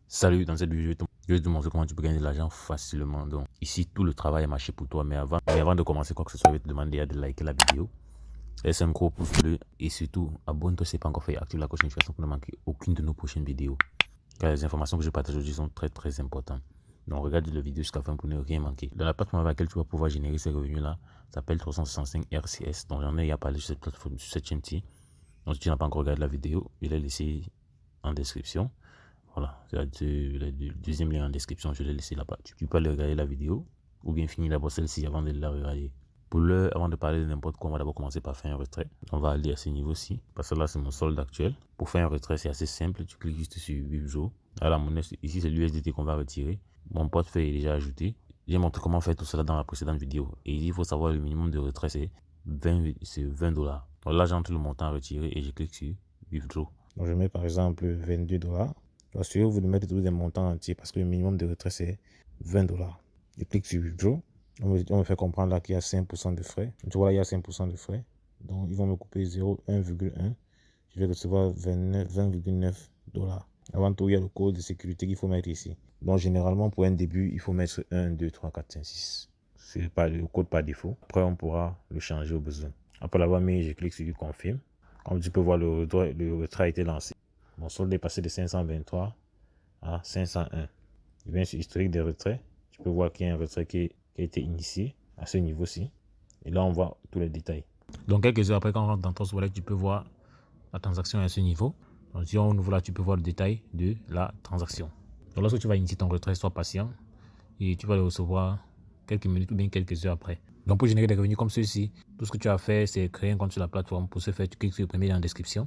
Salut, dans cette vidéo, je vais te montrer comment tu peux gagner de l'argent facilement. Donc, ici, tout le travail est marché pour toi. Mais avant de commencer quoi que ce soit, je vais te demander de liker la vidéo. Laisse un gros pouce bleu et surtout, abonne-toi si ce n'est pas encore fait. Active la cloche de notification pour ne manquer aucune de nos prochaines vidéos. Car les informations que je partage aujourd'hui sont très importantes. Donc, regarde la vidéo jusqu'à la fin pour ne rien manquer. Dans la plateforme avec laquelle tu vas pouvoir générer ces revenus-là, s'appelle 365 RCS. Donc, j'en ai à parler sur cette plateforme, sur cette chaîne-ci. Donc, si tu n'as pas encore regardé la vidéo, je l'ai laissé en description. Voilà, c'est le deuxième lien en description, je l'ai laissé là-bas. Tu peux aller regarder la vidéo ou bien finir d'abord celle-ci avant de la regarder. Pour l'heure, avant de parler de n'importe quoi, on va d'abord commencer par faire un retrait. On va aller à ce niveau-ci, parce que là, c'est mon solde actuel. Pour faire un retrait, c'est assez simple. Tu cliques juste sur Withdraw. Là, la monnaie, ici, c'est l'USDT qu'on va retirer. Mon portefeuille est déjà ajouté. J'ai montré comment faire tout cela dans la précédente vidéo. Et il faut savoir le minimum de retrait, c'est 20 $. Donc là, j'entre le montant à retirer et je clique sur Withdraw. Donc je mets par exemple 22 $. Assurez-vous de mettre tous des montants entiers parce que le minimum de retrait c'est 20 $. Je clique sur Withdraw. On me fait comprendre là qu'il y a 5% de frais. Tu vois là, il y a 5% de frais. Donc ils vont me couper 0,1,1. Je vais recevoir 20,9 $. Avant tout, il y a le code de sécurité qu'il faut mettre ici. Donc généralement pour un début, il faut mettre 1, 2, 3, 4, 5, 6. C'est pas le code par défaut. Après, on pourra le changer au besoin. Après l'avoir mis, je clique sur Confirme. Comme tu peux voir, le retrait a été lancé. Mon solde est passé de 523 à 501. Je viens sur historique des retraits. Tu peux voir qu'il y a un retrait qui a été initié à ce niveau-ci. Et là, on voit tous les détails. Donc, quelques heures après, quand on rentre dans ton wallet, tu peux voir la transaction à ce niveau. Donc, si on ouvre là, tu peux voir le détail de la transaction. Donc, lorsque tu vas initier ton retrait, sois patient et tu vas le recevoir quelques minutes ou bien quelques heures après. Donc, pour générer des revenus comme ceux-ci, tout ce que tu as fait, c'est créer un compte sur la plateforme. Pour ce faire, tu cliques sur le premier lien en description.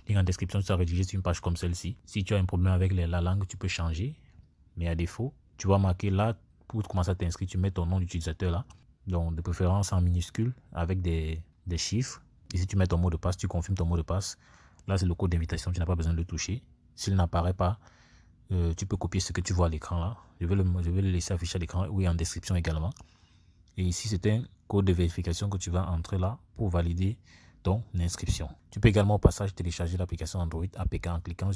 Lien en description, tu vas rédiger sur une page comme celle-ci. Si tu as un problème avec la langue, tu peux changer. Mais à défaut, tu vas marquer là, pour commencer à t'inscrire, tu mets ton nom d'utilisateur là. Donc, de préférence en minuscule avec des chiffres. Ici, tu mets ton mot de passe, tu confirmes ton mot de passe. Là, c'est le code d'invitation, tu n'as pas besoin de le toucher. S'il n'apparaît pas, tu peux copier ce que tu vois à l'écran là. Je vais le laisser afficher à l'écran ou en description également. Et ici, c'est un code de vérification que tu vas entrer là pour valider ton inscription. Tu peux également au passage télécharger l'application Android APK en cliquant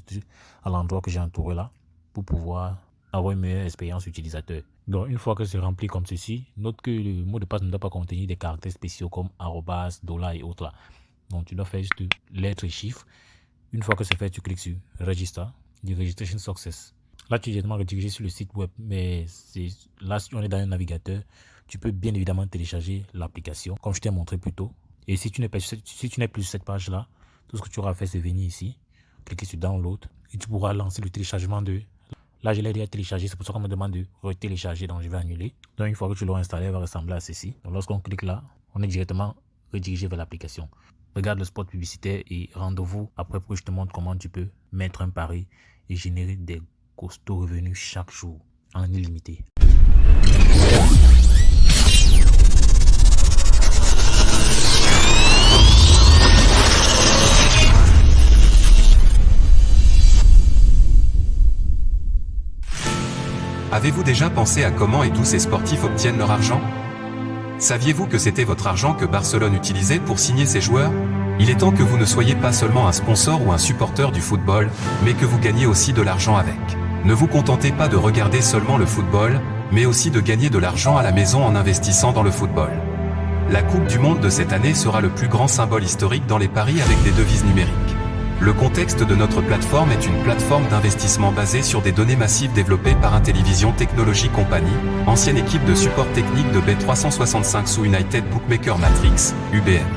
à l'endroit que j'ai entouré là pour pouvoir avoir une meilleure expérience utilisateur. Donc une fois que c'est rempli comme ceci, note que le mot de passe ne doit pas contenir des caractères spéciaux comme arrobas, dollar et autres là. Donc tu dois faire juste lettres et chiffres. Une fois que c'est fait, tu cliques sur Register, du Registration Success. Là, tu es directement redirigé sur le site web, mais là, si on est dans un navigateur, tu peux bien évidemment télécharger l'application, comme je t'ai montré plus tôt. Et si tu n'es plus sur cette page-là, tout ce que tu auras fait, c'est venir ici, cliquer sur Download, et tu pourras lancer le téléchargement de... Là, je l'ai déjà téléchargé, c'est pour ça qu'on me demande de retélécharger, donc je vais annuler. Donc, une fois que tu l'auras installé, elle va ressembler à ceci. Donc, lorsqu'on clique là, on est directement redirigé vers l'application. Regarde le spot publicitaire et rendez-vous après pour que je te montre comment tu peux mettre un pari et générer des costauds revenus chaque jour en illimité. Avez-vous déjà pensé à comment et d'où ces sportifs obtiennent leur argent? Saviez-vous que c'était votre argent que Barcelone utilisait pour signer ses joueurs? Il est temps que vous ne soyez pas seulement un sponsor ou un supporter du football, mais que vous gagnez aussi de l'argent avec. Ne vous contentez pas de regarder seulement le football, mais aussi de gagner de l'argent à la maison en investissant dans le football. La Coupe du Monde de cette année sera le plus grand symbole historique dans les paris avec des devises numériques. Le contexte de notre plateforme est une plateforme d'investissement basée sur des données massives développées par Intellivision Technology Company, ancienne équipe de support technique de Bet365 sous United Bookmaker Matrix, UBM.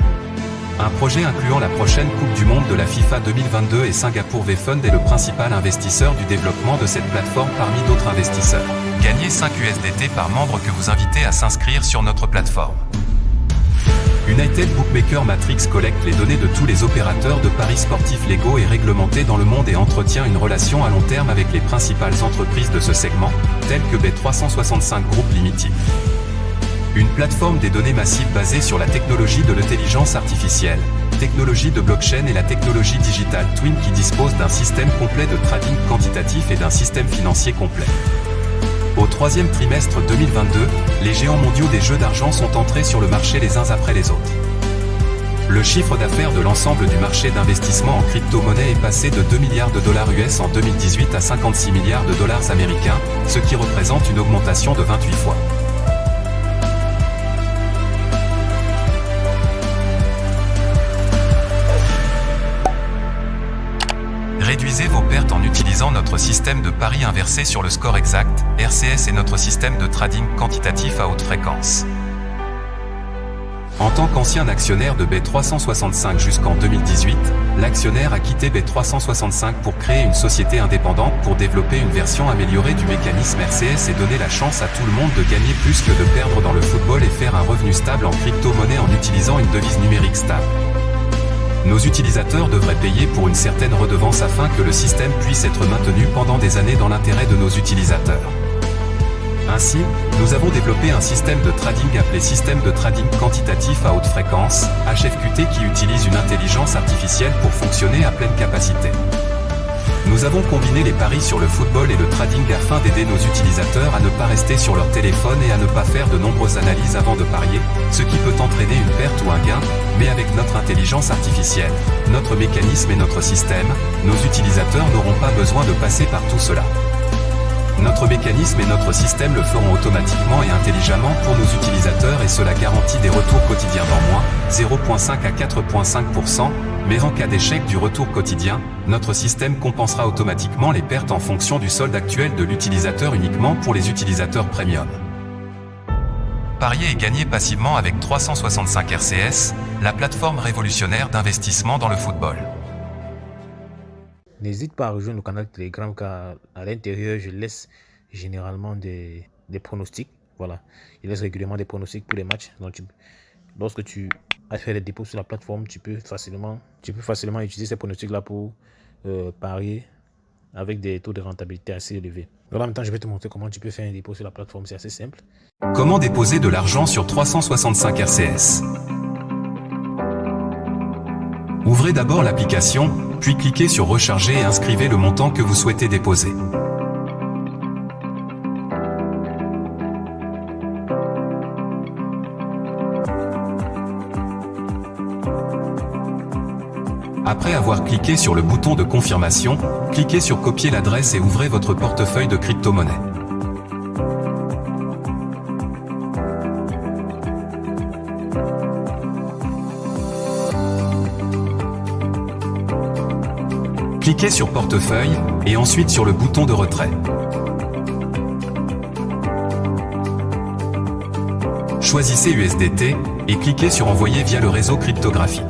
Un projet incluant la prochaine Coupe du Monde de la FIFA 2022 et Singapour V-Fund est le principal investisseur du développement de cette plateforme parmi d'autres investisseurs. Gagnez 5 USDT par membre que vous invitez à s'inscrire sur notre plateforme. United Bookmaker Matrix collecte les données de tous les opérateurs de paris sportifs légaux et réglementés dans le monde et entretient une relation à long terme avec les principales entreprises de ce segment, telles que Bet365 Group Limited. Une plateforme des données massives basée sur la technologie de l'intelligence artificielle, technologie de blockchain et la technologie Digital Twin qui dispose d'un système complet de trading quantitatif et d'un système financier complet. Au troisième trimestre 2022, les géants mondiaux des jeux d'argent sont entrés sur le marché les uns après les autres. Le chiffre d'affaires de l'ensemble du marché d'investissement en crypto-monnaie est passé de 2 milliards de dollars US en 2018 à 56 milliards de dollars américains, ce qui représente une augmentation de 28 fois. Réduisez vos pertes en utilisant notre système de paris inversé sur le score exact, RCS, et notre système de trading quantitatif à haute fréquence. En tant qu'ancien actionnaire de Bet365 jusqu'en 2018, l'actionnaire a quitté Bet365 pour créer une société indépendante pour développer une version améliorée du mécanisme RCS et donner la chance à tout le monde de gagner plus que de perdre dans le football et faire un revenu stable en crypto-monnaie en utilisant une devise numérique stable. Nos utilisateurs devraient payer pour une certaine redevance afin que le système puisse être maintenu pendant des années dans l'intérêt de nos utilisateurs. Ainsi, nous avons développé un système de trading appelé système de trading quantitatif à haute fréquence, HFQT, qui utilise une intelligence artificielle pour fonctionner à pleine capacité. Nous avons combiné les paris sur le football et le trading afin d'aider nos utilisateurs à ne pas rester sur leur téléphone et à ne pas faire de nombreuses analyses avant de parier, ce qui peut entraîner une perte ou un gain, mais avec notre intelligence artificielle, notre mécanisme et notre système, nos utilisateurs n'auront pas besoin de passer par tout cela. Notre mécanisme et notre système le feront automatiquement et intelligemment pour nos utilisateurs et cela garantit des retours quotidiens d'en moins, 0,5 à 4,5%, mais en cas d'échec du retour quotidien, notre système compensera automatiquement les pertes en fonction du solde actuel de l'utilisateur uniquement pour les utilisateurs premium. Parier et gagner passivement avec 365 RCS, la plateforme révolutionnaire d'investissement dans le football. N'hésite pas à rejoindre le canal Telegram car à l'intérieur, je laisse généralement des pronostics. Voilà, je laisse régulièrement des pronostics pour les matchs. Donc, lorsque tu as fait des dépôts sur la plateforme, tu peux facilement utiliser ces pronostics-là pour parier avec des taux de rentabilité assez élevés. Dans le même temps, je vais te montrer comment tu peux faire un dépôt sur la plateforme. C'est assez simple. Comment déposer de l'argent sur 365 RCS? Ouvrez d'abord l'application, puis cliquez sur Recharger et inscrivez le montant que vous souhaitez déposer. Après avoir cliqué sur le bouton de confirmation, cliquez sur Copier l'adresse et ouvrez votre portefeuille de crypto-monnaie. Cliquez sur Portefeuille, et ensuite sur le bouton de retrait. Choisissez USDT, et cliquez sur Envoyer via le réseau cryptographique.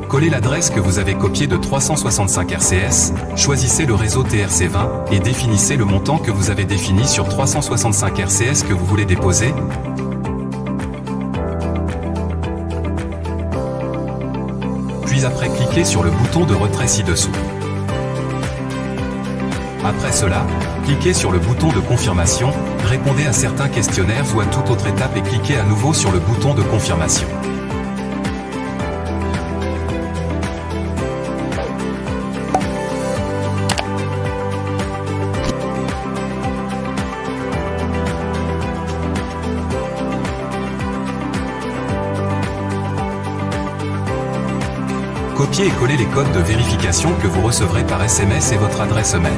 Collez l'adresse que vous avez copiée de 365 RCS, choisissez le réseau TRC20, et définissez le montant que vous avez défini sur 365 RCS que vous voulez déposer. Puis après, cliquez sur le bouton de retrait ci-dessous. Après cela, cliquez sur le bouton de confirmation, répondez à certains questionnaires ou à toute autre étape et cliquez à nouveau sur le bouton de confirmation. Copiez et collez les codes de vérification que vous recevrez par SMS et votre adresse mail.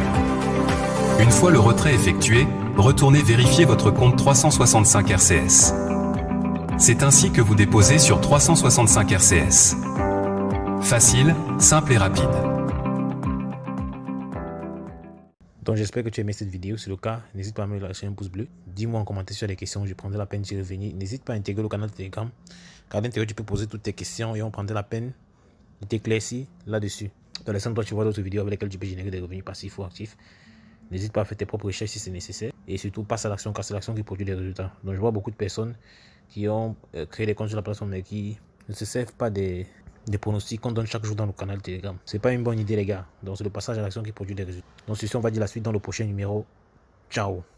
Une fois le retrait effectué, retournez vérifier votre compte 365 RCS. C'est ainsi que vous déposez sur 365 RCS. Facile, simple et rapide. Donc j'espère que tu as aimé cette vidéo. Si c'est le cas, n'hésite pas à me lâcher un pouce bleu. Dis-moi en commentaire sur les questions, je prendrai la peine d'y revenir. N'hésite pas à intégrer le canal Telegram, car à l'intérieur tu peux poser toutes tes questions et on prendra la peine de t'éclaircir là-dessus. Dans les centres, toi tu vois d'autres vidéos avec lesquelles tu peux générer des revenus passifs ou actifs. N'hésite pas à faire tes propres recherches si c'est nécessaire. Et surtout, passe à l'action car c'est l'action qui produit des résultats. Donc je vois beaucoup de personnes qui ont créé des comptes sur la plateforme mais qui ne se servent pas des pronostics qu'on donne chaque jour dans le canal Telegram. C'est pas une bonne idée les gars. Donc c'est le passage à l'action qui produit des résultats. Donc sur ce, on va dire la suite dans le prochain numéro. Ciao.